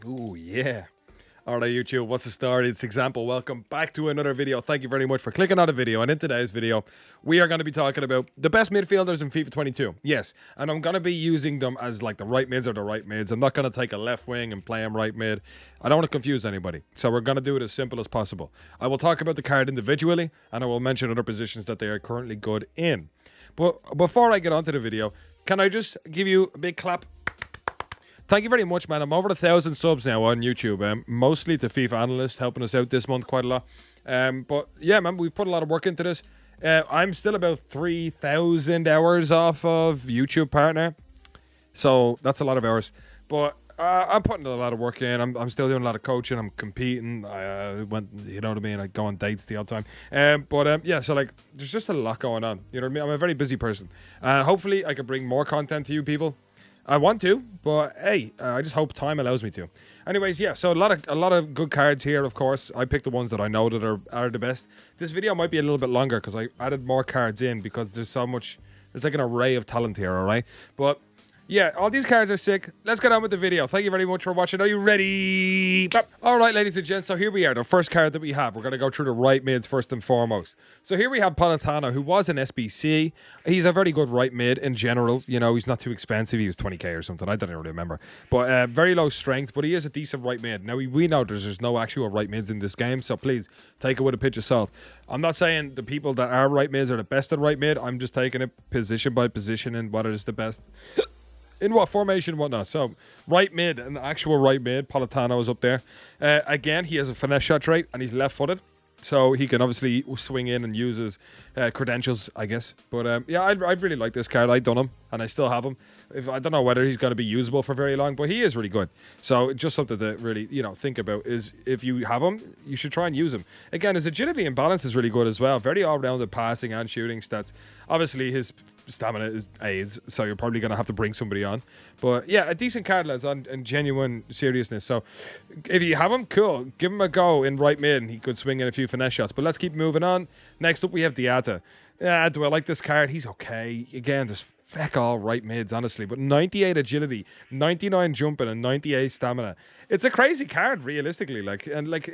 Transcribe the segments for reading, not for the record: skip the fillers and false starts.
Ooh, yeah. All right, YouTube, what's the story? It's Example. Welcome back to another video. Thank you very much for clicking on the video. And in today's video, we are going to be talking about the best midfielders in FIFA 22. Yes, and I'm going to be using them as like the right mids or the right mids. I'm not going to take a left wing and play him right mid. I don't want to confuse anybody. So we're going to do it as simple as possible. I will talk about the card individually, and I will mention other positions that they are currently good in. But before I get onto the video, can I just give you a big clap? Thank you very much, man. I'm over 1,000 subs now on YouTube, mostly to FIFA Analyst, helping us out this month quite a lot. But yeah, man, we've put a lot of work into this. I'm still about 3,000 hours off of YouTube Partner, so that's a lot of hours. But I'm putting a lot of work in. I'm still doing a lot of coaching. I'm competing. I went, you know what I mean? I go on dates the odd time. Yeah, so like, there's just a lot going on. You know what I mean? I'm a very busy person. Hopefully, I can bring more content to you people. I want to, but hey, I just hope time allows me to. Anyways, yeah, so a lot of good cards here, of course. I picked the ones that I know that are the best. This video might be a little bit longer because I added more cards in because there's so much, there's like an array of talent here, all right? But yeah, all these cards are sick. Let's get on with the video. Thank you very much for watching. Are you ready? All right, ladies and gents, so here we are. The first card that we have. We're going to go through the right mids first and foremost. So here we have Politano, who was an SBC. He's a very good right mid in general. You know, he's not too expensive. He was 20k or something. I don't really remember. But very low strength, but he is a decent right mid. Now, we know there's no actual right mids in this game, so please take it with a pinch of salt. I'm not saying the people that are right mids are the best at right mid. I'm just taking it position by position and what is the best in what formation and whatnot. So right mid, an actual right mid, Politano is up there. Again, he has a finesse shot trait and he's left-footed, so he can obviously swing in and use his credentials, I guess. But yeah, I really like this card. I done him and I still have him. I don't know whether he's going to be usable for very long, but he is really good. So just something to really, think about is if you have him, you should try and use him. Again, his agility and balance is really good as well. Very all-rounded passing and shooting stats. Obviously, his stamina is AIDS, so you're probably going to have to bring somebody on. But yeah, a decent card, lads, on genuine seriousness. So if you have him, cool. Give him a go in right mid, and he could swing in a few finesse shots. But let's keep moving on. Next up, we have Diatta. Do I like this card? He's okay. Again, there's feck all right mids, honestly. But 98 agility, 99 jumping, and 98 stamina. It's a crazy card, realistically.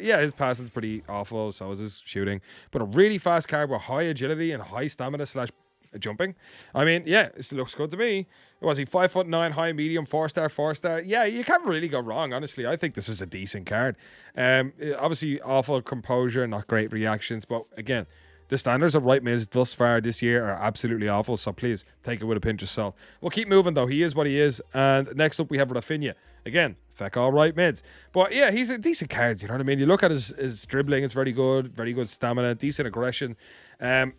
Yeah, his passing's pretty awful, so is his shooting. But a really fast card with high agility and high stamina slash jumping. I mean, yeah, it looks good to me. Was he 5'9", high, medium, 4-star, 4-star? Yeah, you can't really go wrong, honestly. I think this is a decent card. Obviously, awful composure, not great reactions, but again, the standards of right mids thus far this year are absolutely awful, so please take it with a pinch of salt. We'll keep moving, though. He is what he is. And next up, we have Rafinha. Again, feck all right mids. But yeah, he's a decent card, you know what I mean? You look at his dribbling, it's very good stamina, decent aggression. Again,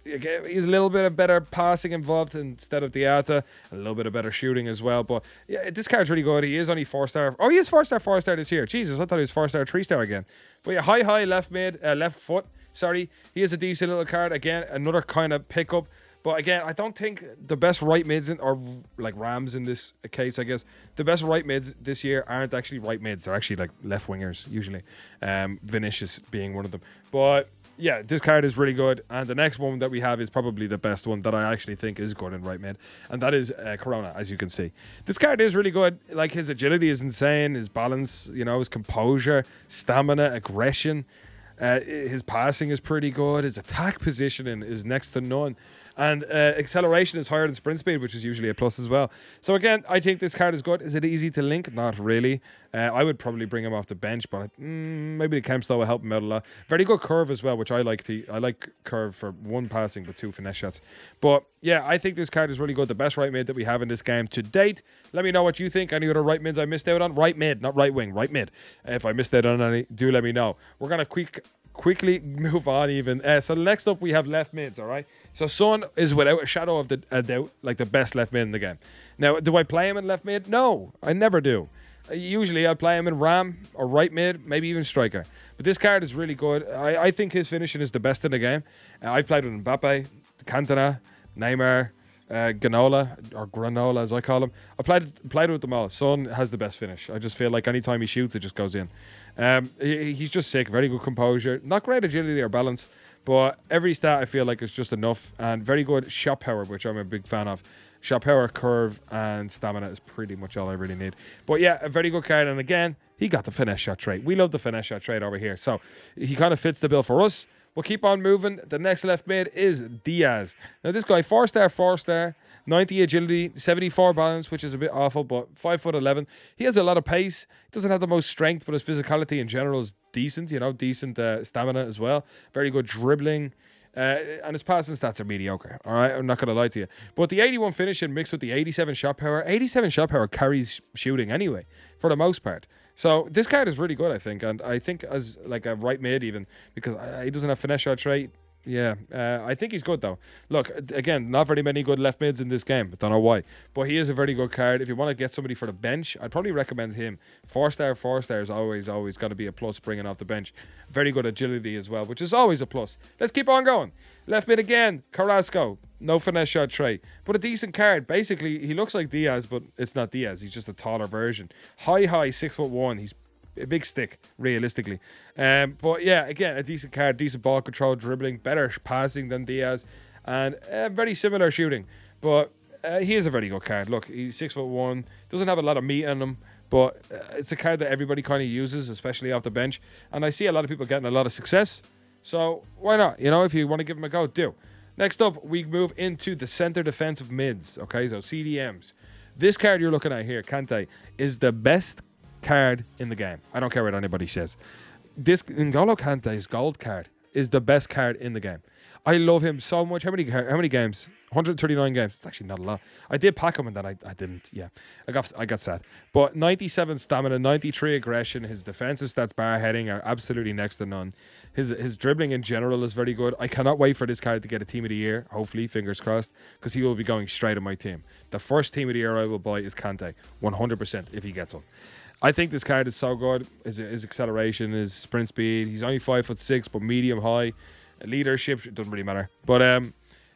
he's a little bit of better passing involved instead of Diatta, a little bit of better shooting as well. But yeah, this card's really good. He is only 4-star. Oh, he is 4-star, 4-star this year. Jesus, I thought he was 4-star, 3-star again. But yeah, high left mid, left foot. Sorry, he is a decent little card. Again, another kind of pickup. But again, I don't think the best right mids, or like Rams in this case, I guess, the best right mids this year aren't actually right mids. They're actually like left wingers, usually. Vinicius being one of them. But yeah, this card is really good. And the next one that we have is probably the best one that I actually think is good in right mid. And that is Corona, as you can see. This card is really good. Like, his agility is insane. His balance, his composure, stamina, aggression. His passing is pretty good. His attack positioning is next to none. And acceleration is higher than sprint speed, which is usually a plus as well. So again, I think this card is good. Is it easy to link? Not really. I would probably bring him off the bench, but maybe the Kempstow will help him out a lot. Very good curve as well, which I like. I like curve for one passing but two finesse shots. But yeah, I think this card is really good. The best right mid that we have in this game to date. Let me know what you think. Any other right mids I missed out on? Right mid, not right wing. Right mid. If I missed out on any, do let me know. We're gonna quickly move on even. So next up we have left mids, all right? So Son is without a shadow of a doubt like the best left mid in the game. Now, do I play him in left mid? No, I never do. Usually I play him in Ram or right mid, maybe even striker. But this card is really good. I think his finishing is the best in the game. I played with Mbappe, Cantona, Neymar, Ganola, or Granola as I call him. I played with them all. Son has the best finish. I just feel like anytime he shoots, it just goes in. He's just sick. Very good composure. Not great agility or balance, but every stat I feel like is just enough. And very good shot power, which I'm a big fan of. Shot power, curve, and stamina is pretty much all I really need. But yeah, a very good card. And again, he got the finesse shot trait. We love the finesse shot trait over here. So he kind of fits the bill for us. We'll keep on moving. The next left mid is Diaz. Now this guy, 4-star, 90 agility, 74 balance, which is a bit awful, but 5'11". He has a lot of pace. He doesn't have the most strength, but his physicality in general is decent. Decent stamina as well. Very good dribbling. And his passing stats are mediocre. All right, I'm not going to lie to you. But the 81 finishing mixed with the 87 shot power. 87 shot power carries shooting anyway, for the most part. So this card is really good, I think. And I think as like a right mid even, because he doesn't have finesse shot trait. Yeah, I think he's good though. Look, again, not very many good left mids in this game. I don't know why. But he is a very good card. If you want to get somebody for the bench, I'd probably recommend him. 4-star is always going to be a plus bringing off the bench. Very good agility as well, which is always a plus. Let's keep on going. Left mid again, Carrasco. No finesse shot trait, but a decent card. Basically, he looks like Diaz, but it's not Diaz. He's just a taller version. High, 6'1". He's a big stick, realistically. But yeah, again, a decent card, decent ball control, dribbling, better passing than Diaz, and very similar shooting. But he is a very good card. Look, he's 6'1", doesn't have a lot of meat in him, but it's a card that everybody kind of uses, especially off the bench. And I see a lot of people getting a lot of success. So why not? If you want to give him a go, do. Next up, we move into the center defensive mids. Okay, so CDMs. This card you're looking at here, Kante, is the best card in the game. I don't care what anybody says. This N'Golo Kante's gold card is the best card in the game. I love him so much. How many games? 139 games. It's actually not a lot. I did pack him and then I didn't. Yeah, I got sad. But 97 stamina, 93 aggression. His defensive stats, bar heading, are absolutely next to none. His dribbling in general is very good. I cannot wait for this card to get a team of the year. Hopefully, fingers crossed, because he will be going straight on my team. The first team of the year I will buy is Kante, 100% if he gets one. I think this card is so good. His acceleration, his sprint speed. He's only 5'6", but medium high. Leadership, it doesn't really matter. But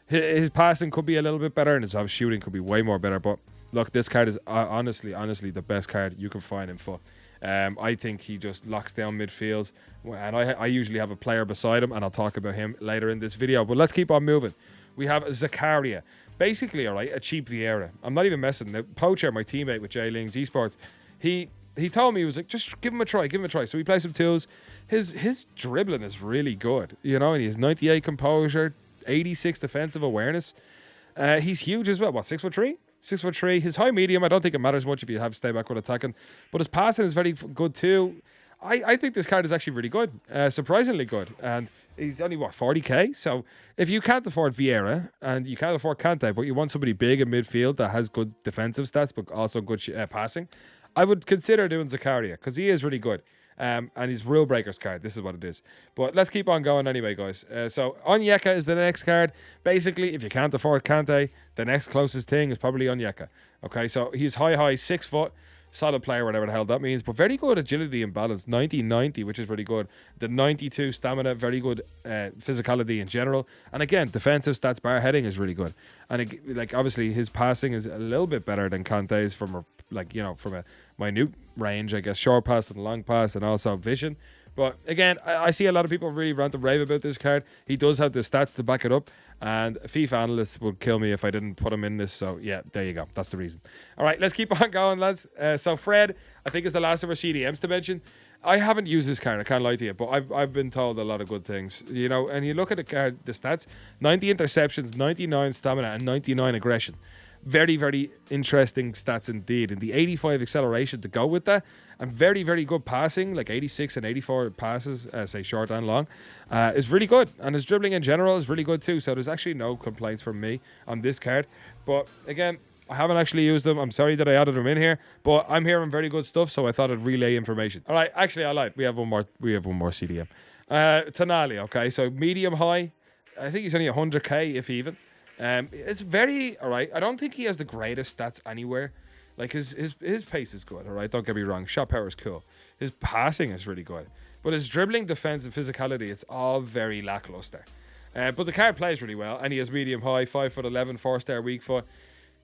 his passing could be a little bit better, and his shooting could be way more better. But look, this card is honestly the best card you can find in FUT. I think he just locks down midfield, and I usually have a player beside him, and I'll talk about him later in this video. But let's keep on moving. We have Zakaria. Basically, all right, a cheap Vieira. I'm not even messing. The Poacher, my teammate with J Lings Esports, he told me, he was like, just give him a try. So we play some twos. His dribbling is really good, and he has 98 composure, 86 defensive awareness. He's huge as well. What, 6'3"? 6'3". His high medium, I don't think it matters much if you have stay back with attacking, but his passing is very good too. I think this card is actually really good, surprisingly good, and he's only 40k. So if you can't afford Vieira and you can't afford Kante, but you want somebody big in midfield that has good defensive stats but also good passing, I would consider doing Zakaria because he is really good. And he's Rule Breakers card. This is what it is. But let's keep on going anyway, guys. So Onyeka is the next card. Basically, if you can't afford Kante, the next closest thing is probably Onyeka. Okay, so he's high, 6 foot, solid player, whatever the hell that means, but very good agility and balance. 90, which is really good. The 92 stamina, very good physicality in general. And again, defensive stats, bar heading is really good. And obviously his passing is a little bit better than Kante's from a minute range, I guess, short pass and long pass, and also vision. But again, I see a lot of people really rant and rave about this card. He does have the stats to back it up, and FIFA analysts would kill me if I didn't put him in this. So yeah, there you go. That's the reason. All right, let's keep on going, lads. So Fred, I think, is the last of our CDMs to mention. I haven't used this card, I can't lie to you, but I've been told a lot of good things. And you look at the card, the stats: 90 interceptions, 99 stamina, and 99 aggression. Very, very interesting stats indeed. And the 85 acceleration to go with that, and very, very good passing, like 86 and 84 passes, say short and long, is really good. And his dribbling in general is really good too. So there's actually no complaints from me on this card. But again, I haven't actually used them. I'm sorry that I added them in here, but I'm hearing very good stuff, so I thought I'd relay information. All right, actually, I lied. We have one more CDM. Tonali, okay, so medium high. I think he's only 100k, if even. It's very all right. I don't think he has the greatest stats anywhere. Like his pace is good, all right. Don't get me wrong. Shot power is cool. His passing is really good, but his dribbling, defense, and physicality, it's all very lackluster. But the card plays really well, and he has medium high, 5'11", 4-star weak foot.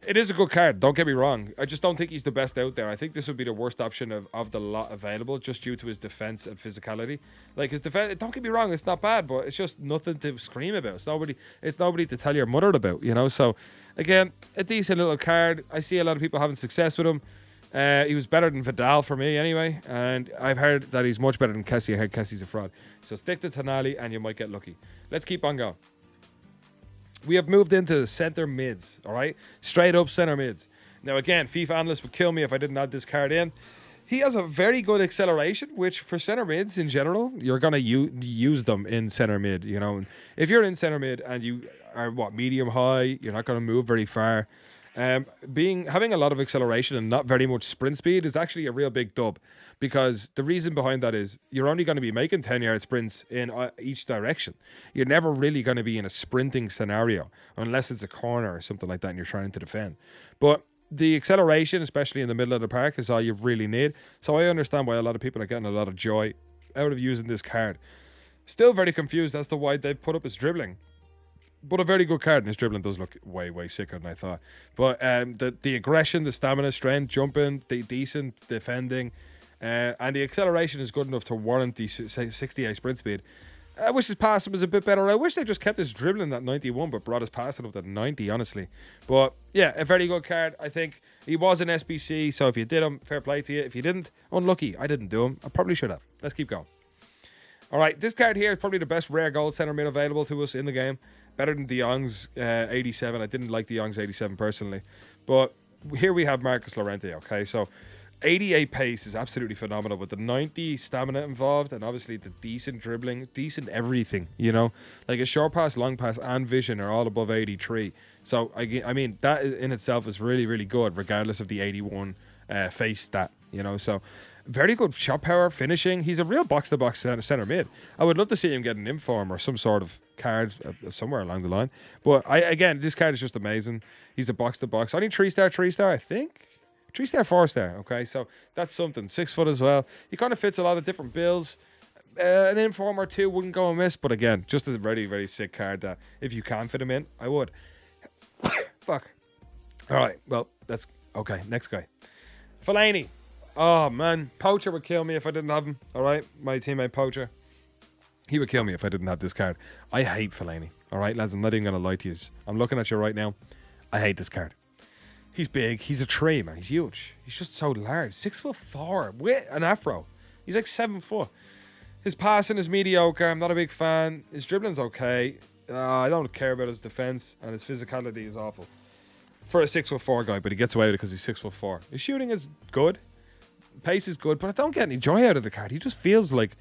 It is a good card. Don't get me wrong. I just don't think he's the best out there. I think this would be the worst option of the lot available, just due to his defense and physicality. Like his defense. Don't get me wrong. It's not bad, but it's just nothing to scream about. It's nobody. It's nobody to tell your mother about. You know. So again, a decent little card. I see a lot of people having success with him. He was better than Vidal for me anyway, and I've heard that he's much better than Kessie. I heard Kessie's a fraud. So stick to Tonali and you might get lucky. Let's keep on going. We have moved into center mids, all right? Straight up center mids. Now, again, FIFA analysts would kill me if I didn't add this card in. He has a very good acceleration, which for center mids in general, you're going to use them in center mid, you know. If you're in center mid and you are, medium high, you're not going to move very far. Having a lot of acceleration and not very much sprint speed is actually a real big dub, because the reason behind that is you're only going to be making 10-yard sprints in each direction. You're never really going to be in a sprinting scenario unless it's a corner or something like that and you're trying to defend. But the acceleration, especially in the middle of the park, is all you really need. So I understand why a lot of people are getting a lot of joy out of using this card. Still very confused as to why they put up his dribbling. But a very good card, and his dribbling does look way, way sicker than I thought. But the aggression, the stamina, strength, jumping, the decent defending, and the acceleration is good enough to warrant the 68 sprint speed. I wish his passing was a bit better. I wish they just kept his dribbling at 91, but brought his passing up to 90, honestly. But yeah, a very good card. I think he was an SBC, so if you did him, fair play to you. If you didn't, unlucky. I didn't do him. I probably should have. Let's keep going. All right, this card here is probably the best rare gold center mid available to us in the game. Better than De Jong's 87. I didn't like De Jong's 87 personally. But here we have Marcus Llorente, okay? So 88 pace is absolutely phenomenal, with the 90 stamina involved and obviously the decent dribbling, decent everything, you know? Like a short pass, long pass, and vision are all above 83. So, I mean, that in itself is really, really good, regardless of the 81 face stat, you know? So very good shot power, finishing. He's a real box-to-box center mid. I would love to see him get an inform or some sort of card somewhere along the line. But again, this card is just amazing. He's a box-to-box. Only 3-star, I think. 3-star, 4-star. Okay, so that's something. 6 foot as well. He kind of fits a lot of different builds. An inform or two wouldn't go amiss. But again, just a very, very sick card that if you can fit him in, I would. Fuck. All right, well, that's... Okay, next guy. Fellaini. Oh, man. Poacher would kill me if I didn't have him. All right? My teammate Poacher. He would kill me if I didn't have this card. I hate Fellaini. All right, lads? I'm not even going to lie to you. I'm looking at you right now. I hate this card. He's big. He's a tree, man. He's huge. He's just so large. 6'4" with an afro. He's like 7 foot. His passing is mediocre. I'm not a big fan. His dribbling's okay. I don't care about his defense, and his physicality is awful. For a 6'4" guy, but he gets away with it because he's 6'4". His shooting is good. Pace is good, but I don't get any joy out of the card. It just feels like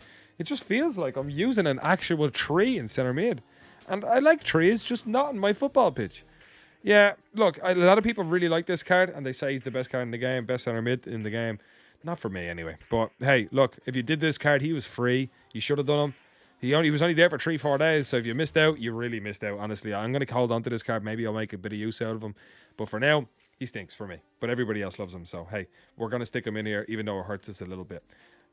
I'm using an actual tree in center mid. And I like trees, just not on my football pitch. Yeah, look, a lot of people really like this card, and they say he's the best card in the game, best center mid in the game. Not for me, anyway. But, hey, look, if you did this card, he was free. You should have done him. He was only there for 3-4 days, so if you missed out, you really missed out, honestly. I'm going to hold on to this card. Maybe I'll make a bit of use out of him. But for now, he stinks for me. But everybody else loves him, so, hey, we're going to stick him in here, even though it hurts us a little bit.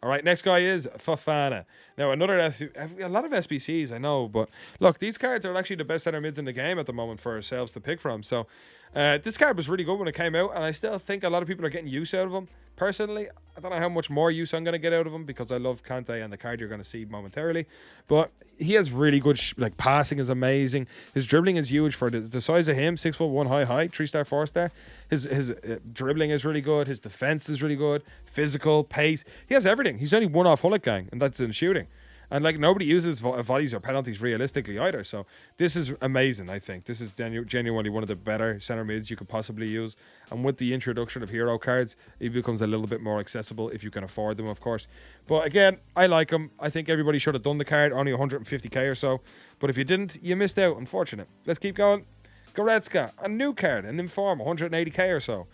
All right, next guy is Fofana. Now, a lot of SBCs, I know, but look, these cards are actually the best center mids in the game at the moment for ourselves to pick from. So, this card was really good when it came out, and I still think a lot of people are getting use out of him. Personally, I don't know how much more use I'm going to get out of him because I love Kante and the card you're going to see momentarily. But he has really good, passing is amazing. His dribbling is huge for the size of him, 6'1" high, 3-star, 4-star. His dribbling is really good. His defense is really good. Physical, pace. He has everything. He's only one off Hullet Gang, and that's in shooting. And nobody uses volleys or penalties realistically either. So this is amazing, I think. This is genuinely one of the better center mids you could possibly use. And with the introduction of hero cards, it becomes a little bit more accessible if you can afford them, of course. But again, I like him. I think everybody should have done the card, only 150k or so. But if you didn't, you missed out. Unfortunate. Let's keep going. Goretzka, a new card, an inform, 180k or so.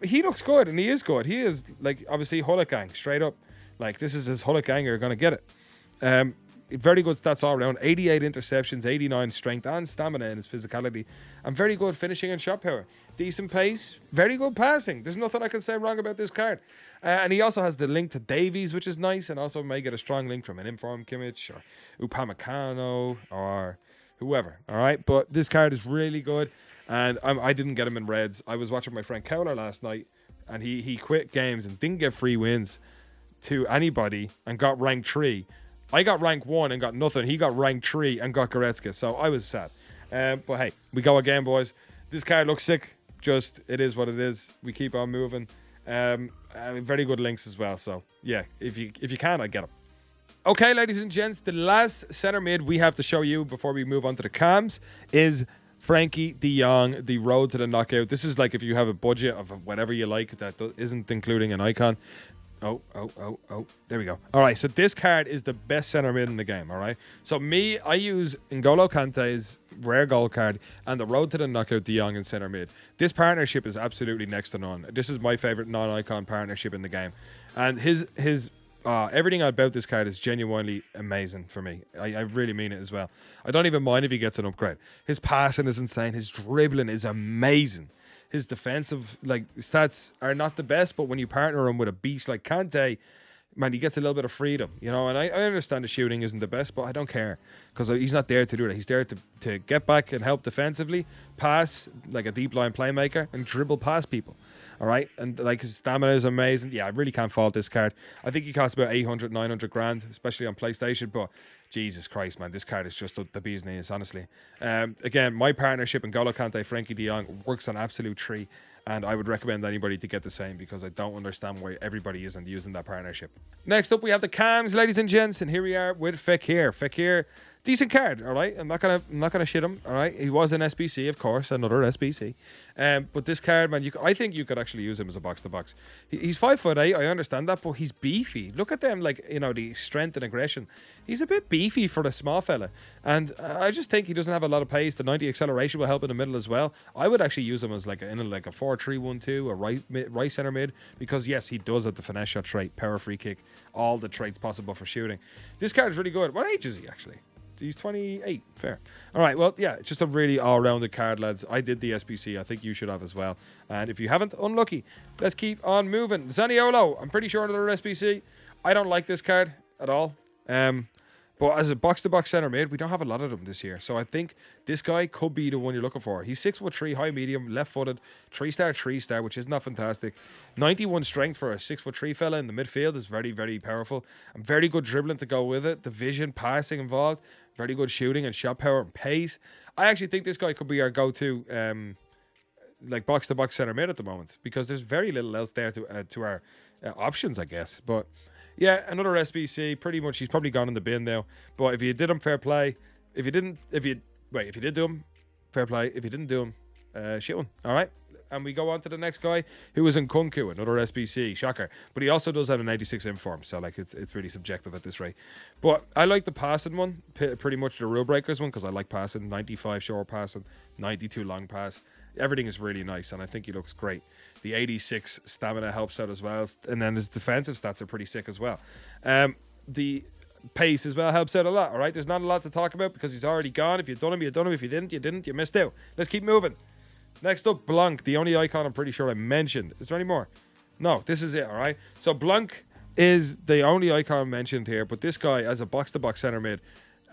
He looks good, and he is good. He is, obviously, Hullet Gang, straight up. This is his Hullet Gang, you're going to get it. Very good stats all around. 88 interceptions, 89 strength and stamina in his physicality, and very good finishing and shot power. Decent pace, very good passing. There's nothing I can say wrong about this card. And he also has the link to Davies, which is nice, and also may get a strong link from an informed Kimmich or Upamecano or whoever. All right, but this card is really good. And I didn't get him in reds. I was watching my friend Cowler last night, and he quit games and didn't get free wins to anybody and got rank 3. I got rank 1 and got nothing. He got rank 3 and got Goretzka, so I was sad. But hey, we go again, boys. This card looks sick. Just, it is what it is. We keep on moving. Very good links as well. So yeah, if you can, I get them. Okay, ladies and gents, the last center mid we have to show you before we move on to the cams is Frankie de Jong, the road to the knockout. This is like if you have a budget of whatever you like that isn't including an icon. Oh, there we go. All right, so this card is the best center mid in the game, all right? So I use N'Golo Kante's rare gold card and the road to the knockout de Jong in center mid. This partnership is absolutely next to none. This is my favorite non-icon partnership in the game. And his everything about this card is genuinely amazing for me. I really mean it as well. I don't even mind if he gets an upgrade. His passing is insane. His dribbling is amazing. His defensive stats are not the best, but when you partner him with a beast like Kante, man, he gets a little bit of freedom, you know. And I understand the shooting isn't the best, but I don't care because he's not there to do that. He's there to get back and help defensively, pass like a deep line playmaker, and dribble past people. All right, and like his stamina is amazing. Yeah, I really can't fault this card. I think he costs about 800, 900 grand, especially on PlayStation, but Jesus Christ, man, this card is just the bee's knees, honestly. Again, my partnership in N'Golo Kante, Frankie de Jong works on absolute tree, and I would recommend anybody to get the same because I don't understand why everybody isn't using that partnership. Next up, we have the cams, ladies and gents, and here we are with Fekir. Fekir, decent card, all right. I'm not gonna shit him, all right. He was an SBC, of course, another SBC. But this card, man, I think you could actually use him as a box to box. He's 5'8". I understand that, but he's beefy. Look at them, like, you know, the strength and aggression. He's a bit beefy for a small fella, and I just think he doesn't have a lot of pace. The 90 acceleration will help in the middle as well. I would actually use him as like a 4-3-1-2, a right center mid, because yes, he does have the finesse shot trait, power free kick, all the traits possible for shooting. This card is really good. What age is he actually? He's 28. Fair. All right. Well, yeah, just a really all-rounded card, lads. I did the SBC. I think you should have as well. And if you haven't, unlucky. Let's keep on moving. Zaniolo. I'm pretty sure another SBC. I don't like this card at all. But as a box-to-box center mid, we don't have a lot of them this year. So I think this guy could be the one you're looking for. He's 6'3", high medium, left-footed, 3-star, which is not fantastic. 91 strength for a 6'3" fella in the midfield is very, very powerful. And very good dribbling to go with it. The vision, passing involved. Very good shooting and shot power and pace. I actually think this guy could be our go-to like box-to-box center mid at the moment because there's very little else there to our options, I guess. But yeah, another SBC. Pretty much, he's probably gone in the bin now. But if you did him, fair play. If you did do him, fair play. If you didn't do him, shit one. All right. And we go on to the next guy, who is in Kunku, another SBC, shocker. But he also does have an 86 inform, so like it's really subjective at this rate. But I like the passing one, pretty much the rule breakers one, because I like passing, 95 short passing, 92 long pass. Everything is really nice, and I think he looks great. The 86 stamina helps out as well, and then his defensive stats are pretty sick as well. The pace as well helps out a lot, all right? There's not a lot to talk about because he's already gone. If you've done him, you've done him. If you didn't, you didn't. You missed out. Let's keep moving. Next up, Blanc, the only icon I'm pretty sure I mentioned. Is there any more? No, this is it, all right? So Blanc is the only icon mentioned here, but this guy, as a box-to-box center mid,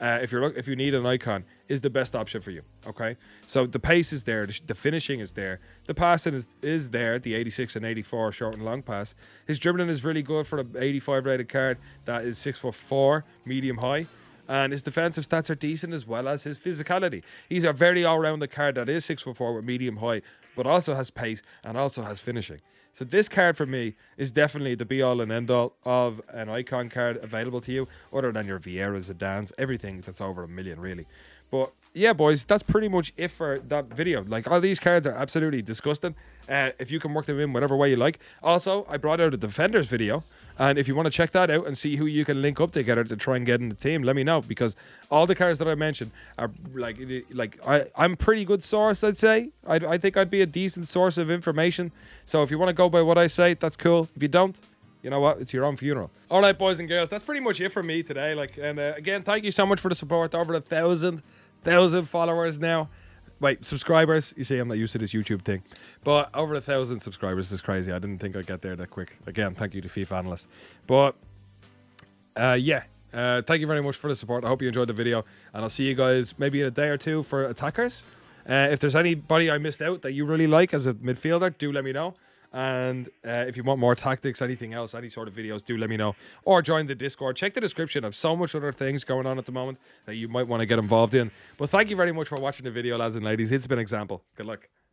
if you need an icon, is the best option for you, okay? So the pace is there, the finishing is there, the passing is there, the 86 and 84 short and long pass. His dribbling is really good for the 85 rated card that is 6'4", medium high. And his defensive stats are decent as well as his physicality. He's a very all-rounded card that is 6'4" with medium height, but also has pace and also has finishing. So this card for me is definitely the be-all and end-all of an icon card available to you, other than your Vieira, Zidane's, everything that's over $1 million, really. But yeah, boys, that's pretty much it for that video. Like, all these cards are absolutely disgusting. If you can work them in whatever way you like. Also, I brought out a Defenders video. And if you want to check that out and see who you can link up together to try and get in the team, let me know. Because all the cards that I mentioned are I'm pretty good source, I'd say. I think I'd be a decent source of information. So if you want to go by what I say, that's cool. If you don't, you know what? It's your own funeral. All right, boys and girls, that's pretty much it for me today. Again, thank you so much for the support. Over 1,000 followers now. Wait, subscribers. You see, I'm not used to this YouTube thing. But over 1,000 subscribers is crazy. I didn't think I'd get there that quick. Again, thank you to FIFA Analyst. But, thank you very much for the support. I hope you enjoyed the video. And I'll see you guys maybe in a day or two for Attackers. If there's anybody I missed out that you really like as a midfielder, do let me know. And if you want more tactics, anything else, any sort of videos, do let me know. Or join the Discord. Check the description. I have so much other things going on at the moment that you might want to get involved in. But thank you very much for watching the video, lads and ladies. It's been an example. Good luck.